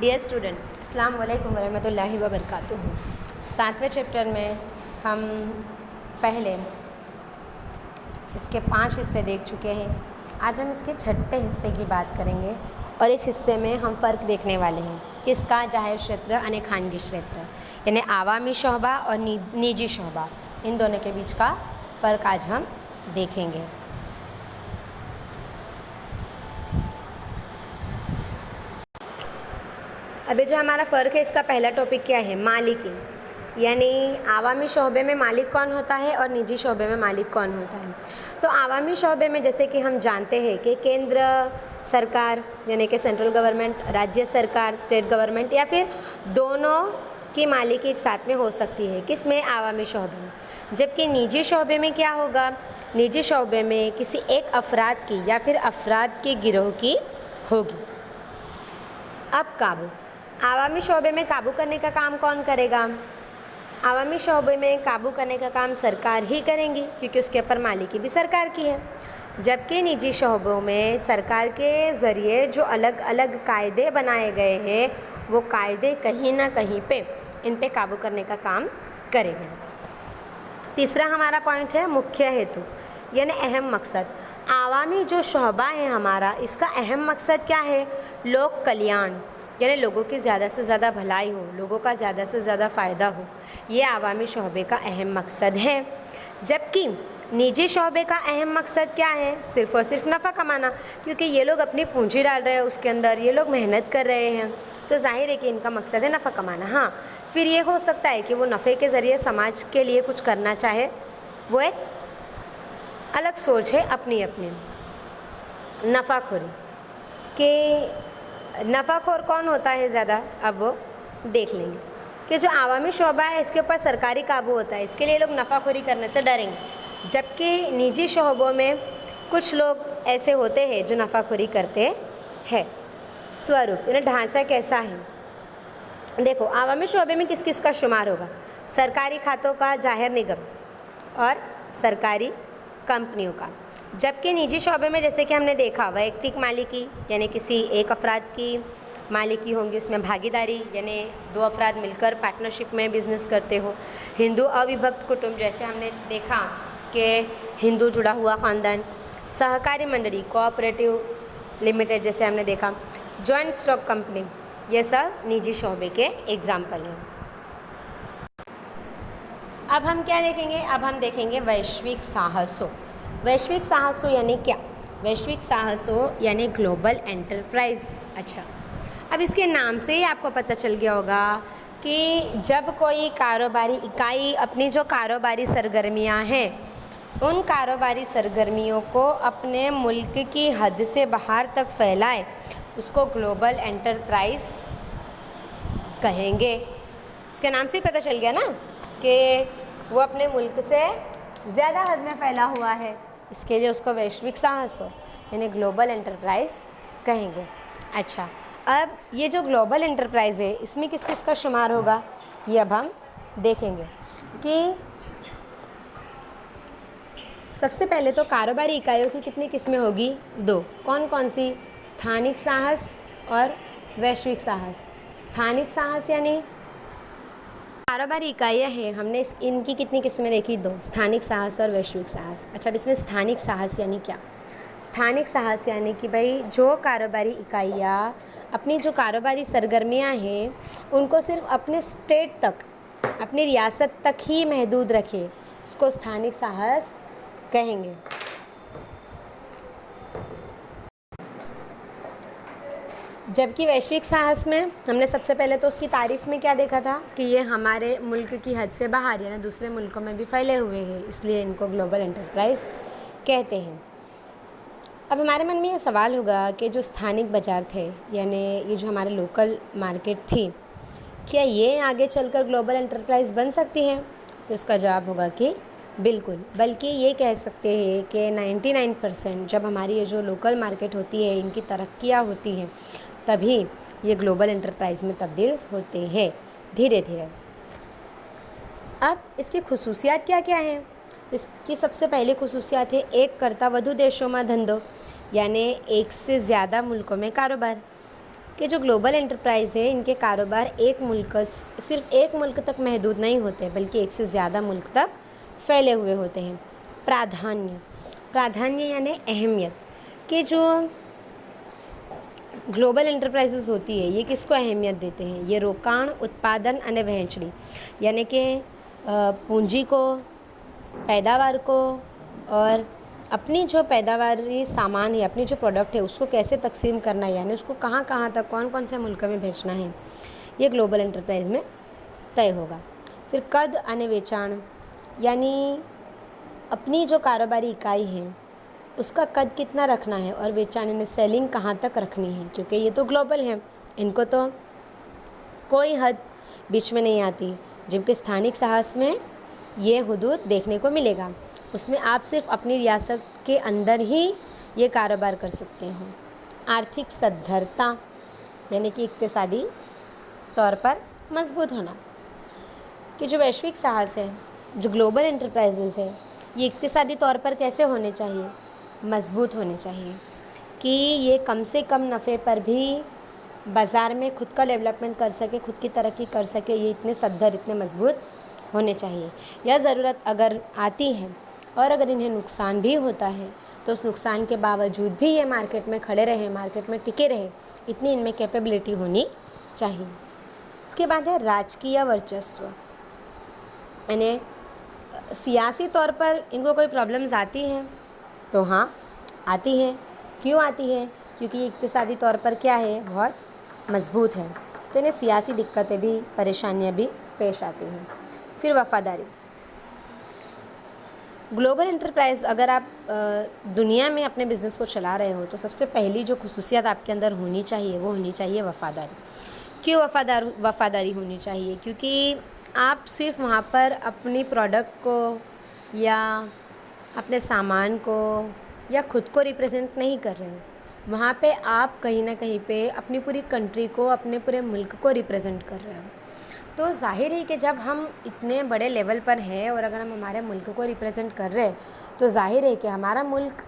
Dear student, अस्सलाम वालेकुम वरहमतुल्लाहि वबरकातुहू। 7वें चैप्टर में हम पहले इसके 5 हिस्से देख चुके हैं। आज हम इसके 6ठे हिस्से की बात करेंगे और इस हिस्से में हम फ़र्क देखने वाले हैं किसका, जाहिर क्षेत्र यानी खानगी क्षेत्र यानी आवामी शोबा और निजी शोबा, इन दोनों के बीच का फ़र्क आज हम देखेंगे। अभी जो हमारा फ़र्क है, इसका पहला टॉपिक क्या है? मालिकी, यानी आवामी शोबे में मालिक कौन होता है और निजी शोबे में मालिक कौन होता है। तो आवामी शोबे में जैसे कि हम जानते हैं कि केंद्र सरकार यानी कि सेंट्रल गवर्नमेंट, राज्य सरकार स्टेट गवर्नमेंट, या फिर दोनों की मालिकी एक साथ में हो सकती है। किस में? आवामी शोबे में। जबकि निजी शोबे में क्या होगा? निजी शोबे में किसी एक अफराद की या फिर अफराद के गिरोह की होगी। अब काबू, आवामी शोबे में काबू करने का काम कौन करेगा? आवामी शोबे में काबू करने का काम सरकार ही करेंगी, क्योंकि उसके ऊपर मालिकी भी सरकार की है। जबकि निजी शोबों में सरकार के ज़रिए जो अलग अलग कायदे बनाए गए हैं, वो कायदे कहीं ना कहीं पे इन पे काबू करने का काम करेंगे। तीसरा हमारा पॉइंट है मुख्य हेतु यानी अहम मकसद। आवामी जो शोबा है हमारा, इसका अहम मकसद क्या है? लोक कल्याण, यानी लोगों की ज़्यादा से ज़्यादा भलाई हो, लोगों का ज़्यादा से ज़्यादा फ़ायदा हो, ये आवामी शोबे का अहम मकसद है। जबकि निजी शोबे का अहम मकसद क्या है? सिर्फ़ और सिर्फ नफ़ा कमाना, क्योंकि ये लोग अपनी पूंजी डाल रहे हैं उसके अंदर, ये लोग मेहनत कर रहे हैं, तो जाहिर है कि इनका मकसद है नफ़ा कमाना। हाँ, फिर ये हो सकता है कि वो नफ़े के ज़रिए समाज के लिए कुछ करना चाहे, वो एक अलग सोच है अपनी अपनी। नफ़ाखोरी के नफ़ाखोर कौन होता है ज़्यादा, अब वो देख लेंगे कि जो आवामी शोबा है इसके ऊपर सरकारी काबू होता है, इसके लिए लोग नफ़ाखोरी करने से डरेंगे। जबकि निजी शोबों में कुछ लोग ऐसे होते हैं जो नफ़ाखोरी करते हैं। स्वरूप यानी ढांचा कैसा है? देखो, आवामी शोबे में किस किस का शुमार होगा? सरकारी खातों का, जाहिर निगम और सरकारी कंपनियों का। जबकि निजी शोबे में जैसे कि हमने देखा, वैयक्तिक मालिकी यानी किसी एक अफराद की मालिकी होंगी, उसमें भागीदारी यानी दो अफराद मिलकर पार्टनरशिप में बिजनेस करते हो। हिंदू अविभक्त कुटुंब, जैसे हमने देखा कि हिंदू जुड़ा हुआ ख़ानदान। सहकारी मंडली, कोऑपरेटिव लिमिटेड, जैसे हमने देखा। जॉइंट स्टॉक कंपनी, ये सब निजी शोबे के एग्जाम्पल हैं। अब हम क्या देखेंगे? अब हम देखेंगे वैश्विक साहसों। वैश्विक साहसों यानी क्या? वैश्विक साहसों यानी ग्लोबल एंटरप्राइज। अच्छा, अब इसके नाम से ही आपको पता चल गया होगा कि जब कोई कारोबारी इकाई अपनी जो कारोबारी सरगर्मियां हैं, उन कारोबारी सरगर्मियों को अपने मुल्क की हद से बाहर तक फैलाए, उसको ग्लोबल एंटरप्राइज कहेंगे। उसके नाम से ही पता चल गया ना कि वो अपने मुल्क से ज़्यादा हद में फैला हुआ है, इसके लिए उसको वैश्विक साहस हो यानी ग्लोबल एंटरप्राइज कहेंगे। अच्छा, अब ये जो ग्लोबल एंटरप्राइज है, इसमें किस किस का शुमार होगा, ये अब हम देखेंगे। कि सबसे पहले तो कारोबारी इकाइयों की कितनी किस्में होगी? 2। कौन कौन सी? स्थानिक साहस और वैश्विक साहस। स्थानिक साहस यानी कारोबारी इकाइयाँ हैं, हमने इनकी कितनी किस्में देखी? 2, स्थानिक साहस और वैश्विक साहस। अच्छा, अब इसमें स्थानिक साहस यानी क्या? स्थानिक साहस यानी कि भाई जो कारोबारी इकाइयाँ अपनी जो कारोबारी सरगर्मियाँ हैं, उनको सिर्फ अपने स्टेट तक, अपनी रियासत तक ही महदूद रखे, उसको स्थानिक साहस कहेंगे। जबकि वैश्विक साहस में हमने सबसे पहले तो उसकी तारीफ़ में क्या देखा था कि ये हमारे मुल्क की हद से बाहर यानी दूसरे मुल्कों में भी फैले हुए हैं, इसलिए इनको ग्लोबल एंटरप्राइज कहते हैं। अब हमारे मन में ये सवाल होगा कि जो स्थानिक बाज़ार थे यानी ये जो हमारे लोकल मार्केट थी, क्या ये आगे चलकर ग्लोबल एंटरप्राइज बन सकती हैं? तो इसका जवाब होगा कि बिल्कुल, बल्कि ये कह सकते हैं कि 99% जब हमारी ये जो लोकल मार्केट होती है, इनकी तरक्कियाँ होती हैं, तभी ये ग्लोबल एंटरप्राइज में तब्दील होते हैं धीरे धीरे। अब इसकी खुसूसियात क्या क्या हैं? तो इसकी सबसे पहली खुसूसियात है एक करता વધુ देशों में धंधो, यानी एक से ज़्यादा मुल्कों में कारोबार। कि जो ग्लोबल एंटरप्राइज़ है इनके कारोबार सिर्फ एक मुल्क तक महदूद नहीं होते, बल्कि एक से ज़्यादा मुल्क तक फैले हुए होते हैं। प्राधान्य यानी अहमियत, कि जो ग्लोबल एंटरप्राइजेस होती है ये किसको अहमियत देते हैं? ये रोकाण, उत्पादन અને વહેંચણી यानी कि पूंजी को, पैदावार को, और अपनी जो पैदावारी सामान है, अपनी जो प्रोडक्ट है उसको कैसे तकसीम करना है, यानी उसको कहाँ कहाँ तक कौन कौन से मुल्क में भेजना है, ये ग्लोबल एंटरप्राइज में तय होगा। फिर कद અને વેચાણ, यानी अपनी जो कारोबारी इकाई है उसका कद कितना रखना है, और वेचाण यानी सेलिंग कहाँ तक रखनी है, क्योंकि ये तो ग्लोबल है, इनको तो कोई हद बीच में नहीं आती। जबकि स्थानिक साहस में ये हुदूद देखने को मिलेगा, उसमें आप सिर्फ अपनी रियासत के अंदर ही ये कारोबार कर सकते हो। आर्थिक सद्धरता यानी कि इक्तिसादी तौर पर मजबूत होना, कि जो वैश्विक साहस है, जो ग्लोबल एंटरप्राइजेज़ है, ये इक्तिसादी तौर पर कैसे होने चाहिए? मजबूत होने चाहिए, कि ये कम से कम नफ़े पर भी बाज़ार में खुद का डेवलपमेंट कर सके, खुद की तरक्की कर सके, ये इतने सद्धर, इतने मजबूत होने चाहिए। यह ज़रूरत अगर आती है और अगर इन्हें नुकसान भी होता है तो उस नुकसान के बावजूद भी ये मार्केट में खड़े रहे, मार्केट में टिके रहे, इतनी इनमें कैपेबिलिटी होनी चाहिए। उसके बाद है राजकीय वर्चस्व, यानी सियासी तौर पर इनको कोई प्रॉब्लम्स आती हैं तो हाँ आती है। क्यों आती है? क्योंकि ये इक्तिसादी तौर पर क्या है, बहुत मजबूत है, तो इन्हें सियासी दिक्कतें भी, परेशानियां भी पेश आती हैं। फिर वफ़ादारी, ग्लोबल एंटरप्राइज अगर आप दुनिया में अपने बिज़नेस को चला रहे हो तो सबसे पहली जो खुसूसियत आपके अंदर होनी चाहिए वो होनी चाहिए वफ़ादारी। क्यों वफ़ादारी होनी चाहिए? क्योंकि आप सिर्फ वहाँ पर अपनी प्रोडक्ट को या अपने सामान को या खुद को रिप्रेजेंट नहीं कर रहे हो, वहाँ पे आप कहीं ना कहीं पे अपनी पूरी कंट्री को, अपने पूरे मुल्क को रिप्रेजेंट कर रहे हो। तो जाहिर है कि जब हम इतने बड़े लेवल पर हैं और अगर हम हमारे मुल्क को रिप्रेजेंट कर रहे हैं तो जाहिर है कि हमारा मुल्क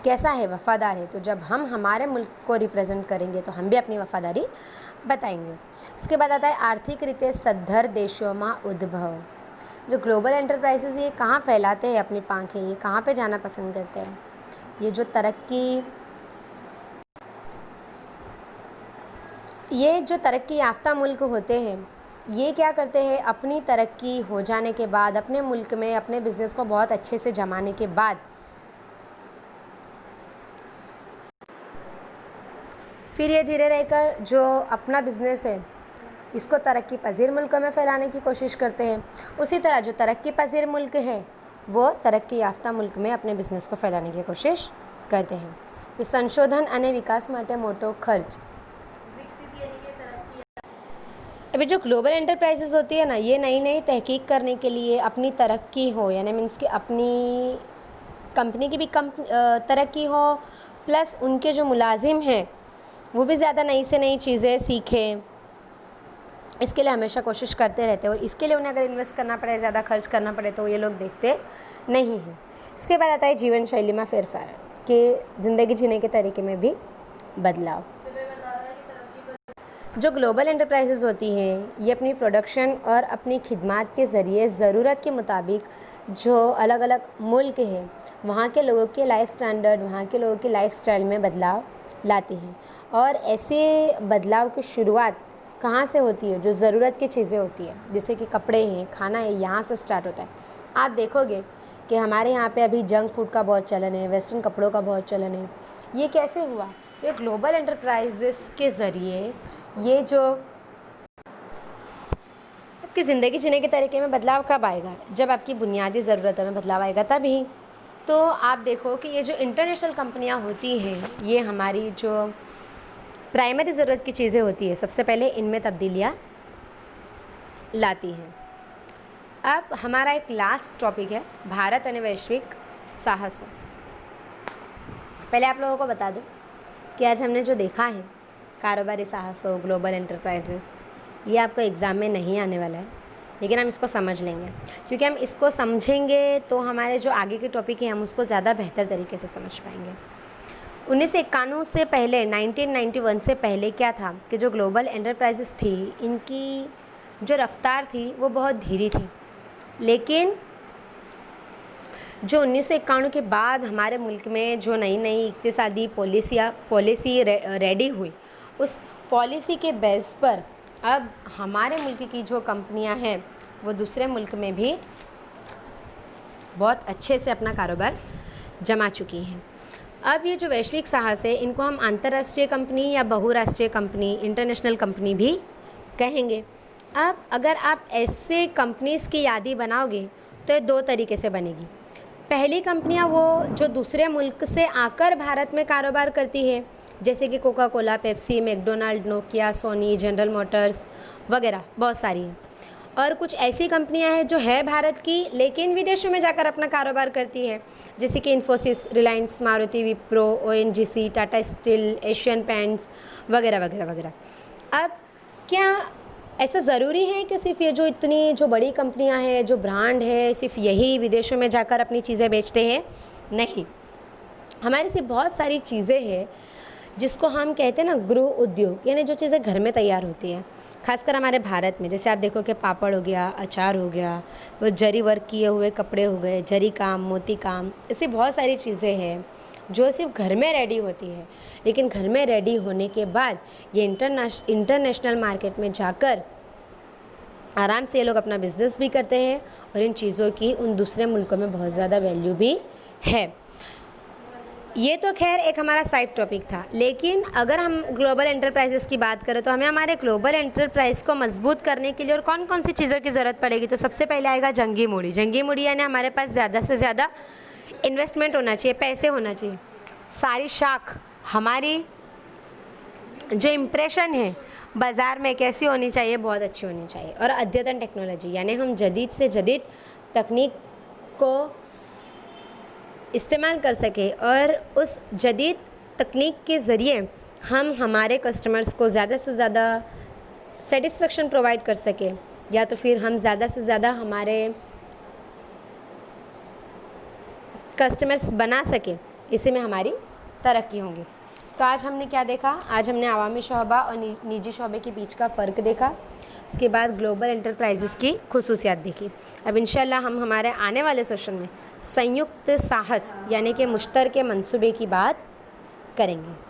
कैसा है, वफ़ादार है। तो जब हम हमारे मुल्क को रिप्रेजेंट करेंगे तो हम भी अपनी वफ़ादारी बताएंगे। इसके बाद आता है आर्थिक रीते सद्धर देशों में उद्भव। जो ग्लोबल एंटरप्राइजेस ये कहाँ फैलाते हैं अपनी पांखें, ये कहाँ पे जाना पसंद करते हैं? ये जो तरक्की याफ्ता मुल्क होते हैं, ये क्या करते हैं, अपनी तरक्की हो जाने के बाद, अपने मुल्क में अपने बिज़नेस को बहुत अच्छे से जमाने के बाद फिर ये धीरे रहकर जो अपना बिज़नेस है इसको तरक्की पजीर मुल्कों में फैलाने की कोशिश करते हैं। उसी तरह जो तरक्की पजीर मुल्क है वो तरक्की याफ्ता मुल्क में अपने बिज़नेस को फैलाने की कोशिश करते हैं। फिर संशोधन અને विकास માટે મોટો खर्च। अभी जो ग्लोबल एंटरप्राइजेस होती है ना, ये नई नई तहकीक करने के लिए अपनी तरक्की हो, यानी मीन्स कि अपनी कंपनी की भी तरक्की हो, प्लस उनके जो मुलाजिम हैं वो भी ज़्यादा नई से नई चीज़ें सीखें, इसके लिए हमेशा कोशिश करते रहते हैं। और इसके लिए उन्हें अगर इन्वेस्ट करना पड़े, ज़्यादा खर्च करना पड़े तो ये लोग देखते नहीं हैं। इसके बाद आता है जीवन शैली में फेरफार, कि ज़िंदगी जीने के तरीके में भी बदलाव। जो ग्लोबल एंटरप्राइजेज़ होती हैं ये अपनी प्रोडक्शन और अपनी खिदमात के ज़रिए ज़रूरत के मुताबिक जो अलग अलग मुल्क हैं वहाँ के लोगों के लाइफ स्टैंडर्ड, वहाँ के लोगों के लाइफ स्टाइल में बदलाव लाती हैं। और ऐसे बदलाव की शुरुआत कहाँ से होती है? जो ज़रूरत की चीज़ें होती है, जैसे कि कपड़े हैं, खाना है, यहाँ से स्टार्ट होता है। आप देखोगे कि हमारे यहाँ पे अभी जंक फूड का बहुत चलन है, वेस्टर्न कपड़ों का बहुत चलन है। ये कैसे हुआ? ये ग्लोबल एंटरप्राइजेस के ज़रिए ये जो आपकी ज़िंदगी जीने के तरीके में बदलाव कब आएगा? जब आपकी बुनियादी ज़रूरतों में बदलाव आएगा तभी। तो आप देखो कि ये जो इंटरनेशनल कंपनियाँ होती हैं ये हमारी जो प्राइमरी ज़रूरत की चीज़ें होती है सबसे पहले इनमें तब्दीलियाँ लाती हैं। अब हमारा एक लास्ट टॉपिक है भारत और वैश्विक साहसों। पहले आप लोगों को बता दूं कि आज हमने जो देखा है कारोबारी साहसों, ग्लोबल एंटरप्राइजेस, ये आपको एग्ज़ाम में नहीं आने वाला है, लेकिन हम इसको समझ लेंगे, क्योंकि हम इसको समझेंगे तो हमारे जो आगे के टॉपिक है हम उसको ज़्यादा बेहतर तरीके से समझ पाएंगे। 1991 से पहले 1991 से पहले क्या था कि जो ग्लोबल एंटरप्राइजेस थी, इनकी जो रफ्तार थी वो बहुत धीरे थी। लेकिन जो 1991 के बाद हमारे मुल्क में जो नई नई इक्तिसादी पॉलिसी रेडी हुई, उस पॉलिसी के बेस पर अब हमारे मुल्क की जो कंपनियां हैं वो दूसरे मुल्क में भी बहुत अच्छे से अपना कारोबार जमा चुकी हैं। अब ये जो वैश्विक साहस है, इनको हम अंतर्राष्ट्रीय कंपनी या बहुराष्ट्रीय कंपनी, इंटरनेशनल कंपनी भी कहेंगे। अब अगर आप ऐसे कंपनीज़ की यादी बनाओगे तो ये दो तरीके से बनेगी। पहली कंपनियां वो जो दूसरे मुल्क से आकर भारत में कारोबार करती है, जैसे कि Coca Cola, Pepsi, McDonald, Nokia, Sony, General Motors वगैरह बहुत सारी हैं। और कुछ ऐसी कंपनियां हैं जो है भारत की लेकिन विदेशों में जाकर अपना कारोबार करती है, जैसे कि Infosys, Reliance, Maruti, Wipro, ONGC, Tata steel, Asian paints वगैरह वगैरह वगैरह। अब क्या ऐसा ज़रूरी है कि सिर्फ ये जो इतनी जो बड़ी कंपनियां हैं, जो ब्रांड है, सिर्फ यही विदेशों में जाकर अपनी चीज़ें बेचते हैं? नहीं, हमारे से बहुत सारी चीज़ें हैं जिसको हम कहते हैं ना गृह उद्योग, यानी जो चीज़ें घर में तैयार होती हैं, खासकर हमारे भारत में। जैसे आप देखो कि पापड़ हो गया, अचार हो गया, वो जरी वर्क किए हुए कपड़े हो गए, जरी काम, मोती काम, ऐसी बहुत सारी चीज़ें हैं जो सिर्फ घर में रेडी होती है। लेकिन घर में रेडी होने के बाद ये इंटरनेशनल मार्केट में जाकर आराम से ये लोग अपना बिजनेस भी करते हैं और इन चीज़ों की उन दूसरे मुल्कों में बहुत ज़्यादा वैल्यू भी है। ये तो खैर एक हमारा साइड टॉपिक था। लेकिन अगर हम ग्लोबल एंटरप्राइजेस की बात करें तो हमें हमारे ग्लोबल एंटरप्राइज को मजबूत करने के लिए और कौन कौन सी चीज़ों की ज़रूरत पड़ेगी, तो सबसे पहले आएगा जंगी मूड़ी। जंगी मूड़ी यानी हमारे पास ज़्यादा से ज़्यादा इन्वेस्टमेंट होना चाहिए, पैसे होना चाहिए। सारी शाख हमारी जो इम्प्रेशन है बाज़ार में कैसी होनी चाहिए, बहुत अच्छी होनी चाहिए। और अद्यतन टेक्नोलॉजी यानी हम जदीद से जदीद तकनीक को इस्तेमाल कर सके और उस जदीद तकनीक के ज़रिए हम हमारे कस्टमर्स को ज़्यादा से ज़्यादा सेटिस्फेक्शन प्रोवाइड कर सके, या तो फिर हम ज़्यादा से ज़्यादा हमारे कस्टमर्स बना सके, इसी में हमारी तरक्की होंगी। तो आज हमने क्या देखा? आज हमने अवामी शोबा और निजी शोबे के बीच का फ़र्क देखा। उसके बाद ग्लोबल एंटरप्राइजेस की खुसूसियात देखी। अब इंशाल्लाह हम हमारे आने वाले सेशन में संयुक्त साहस यानी कि मुश्तरके मंसूबे की बात करेंगे।